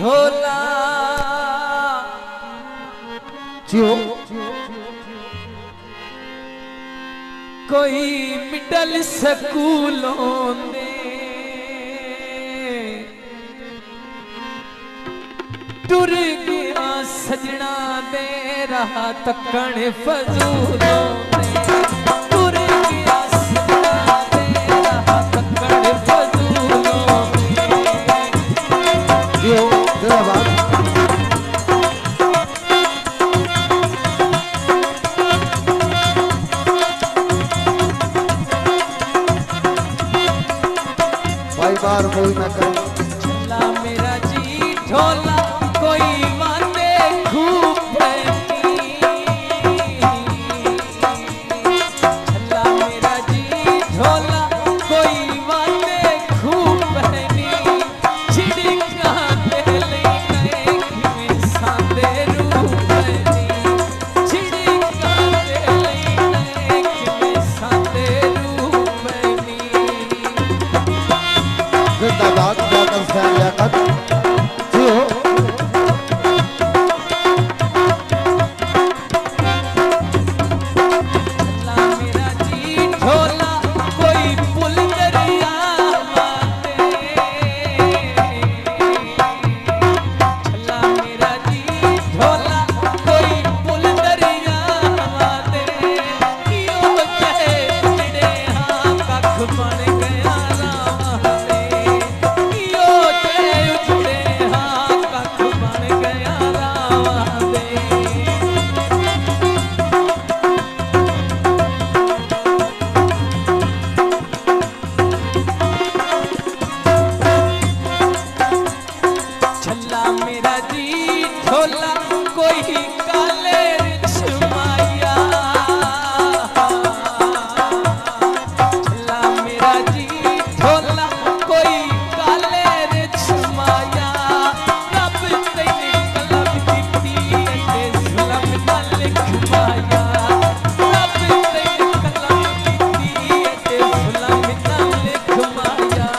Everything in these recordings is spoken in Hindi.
ढोला जियो कोई मिडल स्कूलों दे टुर गया सजना दे रहा तकण फजूलों दे टुर गया सजना दे रहा तकण फजूलों दे जियो जिंदाबाद भाई बार कोई ना कर चला मेरा जी ढोला कोई बाते खूब बहनी चला मेरा जी ढोला कोई बाते खूब बहनी छिड़का दे ले गए कि सांदे रूह बहनी छिड़का दे ले गए कि सांदे रूह बहनी जिंदाबाद जाकर फैन लियाकत जियो चला मेरा जी ढोला कोई पुल दरिया माते चला मेरा जी ढोला कोई पुल दरिया माते कियो कहे चिड़े हाँ कख बन गया रामा दे कियो कहे चिड़े हाँ कख बन गया रामा दे छल्ला मेरा जी ढोला कोई काले रिछ माया छल्ला मेरा जी ढोला कोई काले रिछ माया रब तेरी कलम दिती ते जुलम ना लिख माया रब तेरी कलम दिती ते जुलम ना लिख माया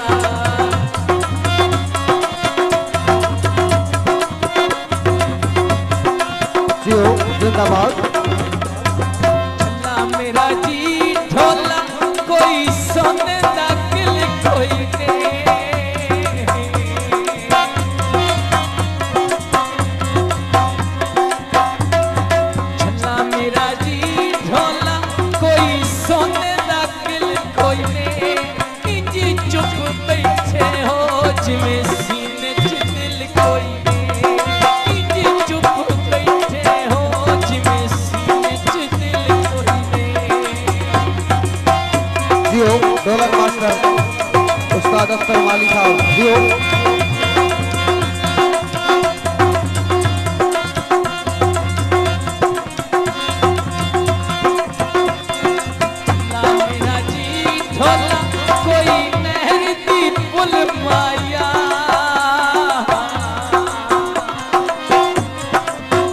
जियो जिंदाबाद चला मेरा जी ढोला कोई सोने दा किल कोई ने चला मेरा जी ढोला कोई सोने दा किल कोई ने इंजी चुप बैठे हो जिवें सीने च दिल कोई ने इंजी चुप बैठे हो जिवें सीने च दिल कोई ने जियो ढोलक मास्टर उस्ताद अख्तर माली साहब जियो चला मेरा जी ढोला कोई नहर दी पुल माया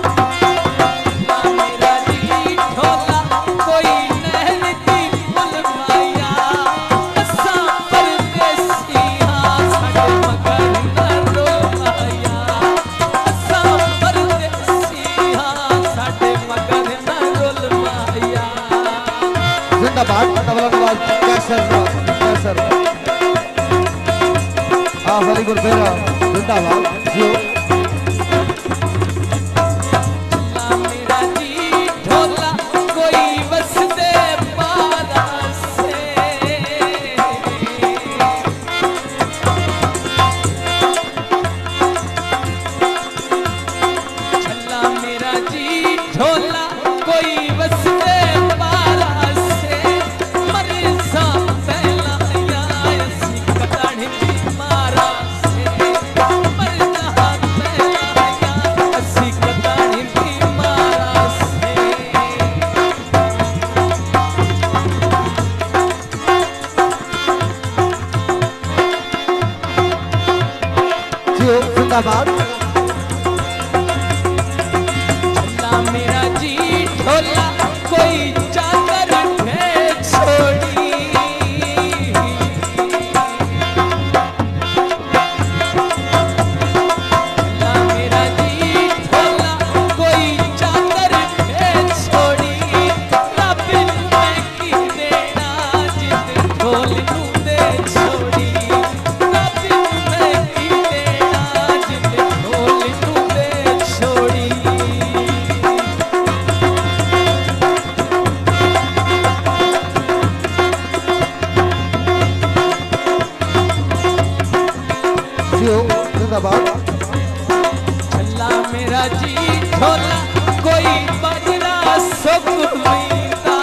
चला मेरा जी ढोला कोई नहर दी पुल माया असां परदेसी हां साडे मगर न रोलाया असां परदेसी हां साडे मगर न रोलाया जिंदाबाद तबला नवाज कैसर अली गुरबेरा जिंदाबाद जियो चला मेरा जी ढोला कोई वसदे पारा से चला मेरा जी ढोला कोई वसदे पारा से मरसा पहला या ऐसी कटानी मारा से मरसा पहला या ऐसी कटानी मारा से जियो जिंदाबाद चला मेरा जी ढोला कोई चादर फेंक छोड़ी चला मेरा जी ढोला कोई बजना सुख मीता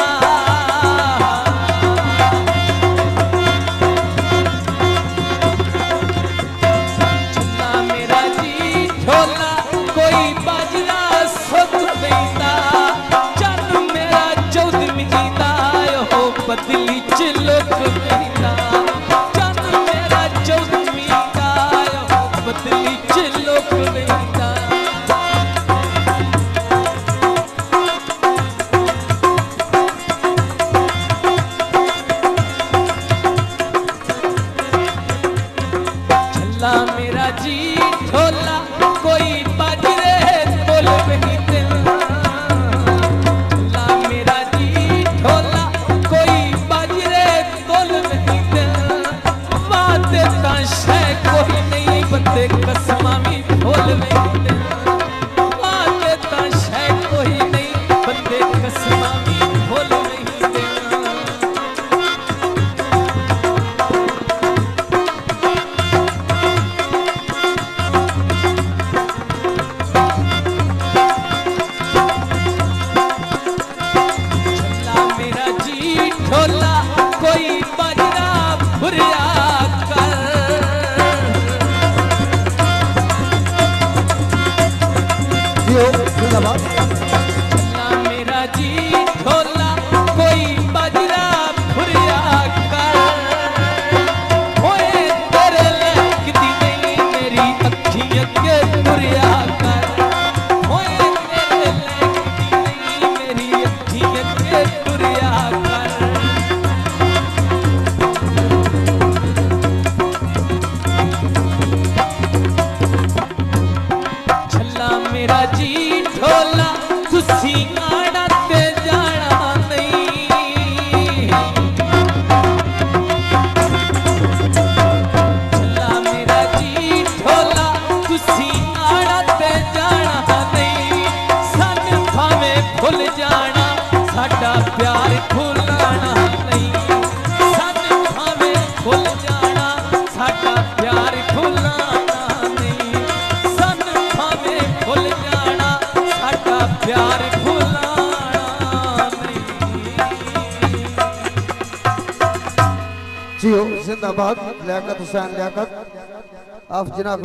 चला मेरा जी ढोला कोई बजना सुख मीता चल मेरा चौदह जीता हो बदली चिलक मीता चल मेरा चौदह मीता हो बदली चिलक मीता चला मेरा जी ढोला कोई बाजरे बोल नहीं दिल चला मेरा जी ढोला कोई बाजरे बोल नहीं दिल वादे ता शै कोई नहीं बंदे कसमा भी बोल नहीं दिल वादे ता शै कोई नहीं बंदे कसमा भी बोल नहीं दिल ढोला कोई बजना भुरिया कर चला मेरा जी ढोला कोई बजना भुरिया कर होए तेरे लखदी नहीं मेरी अखियां के भुरिया कर होए तेरे लखदी नहीं मेरी अखियां के भुरिया कर मेरा जी ढोला तुसी आड़ा ते जाना नहीं चला मेरा जी ढोला तुसी आड़ा ते जाना नहीं सन भावे भुल जाना साडा प्यार भुलाना नहीं सन भावे भुल जाना साडा प्यार भुलाना नहीं सन भावे भुल जाना साडा प्यार भुलाना नहीं जी हो जिंदाबाद लियाकत हुसैन लियाकत आप जनाब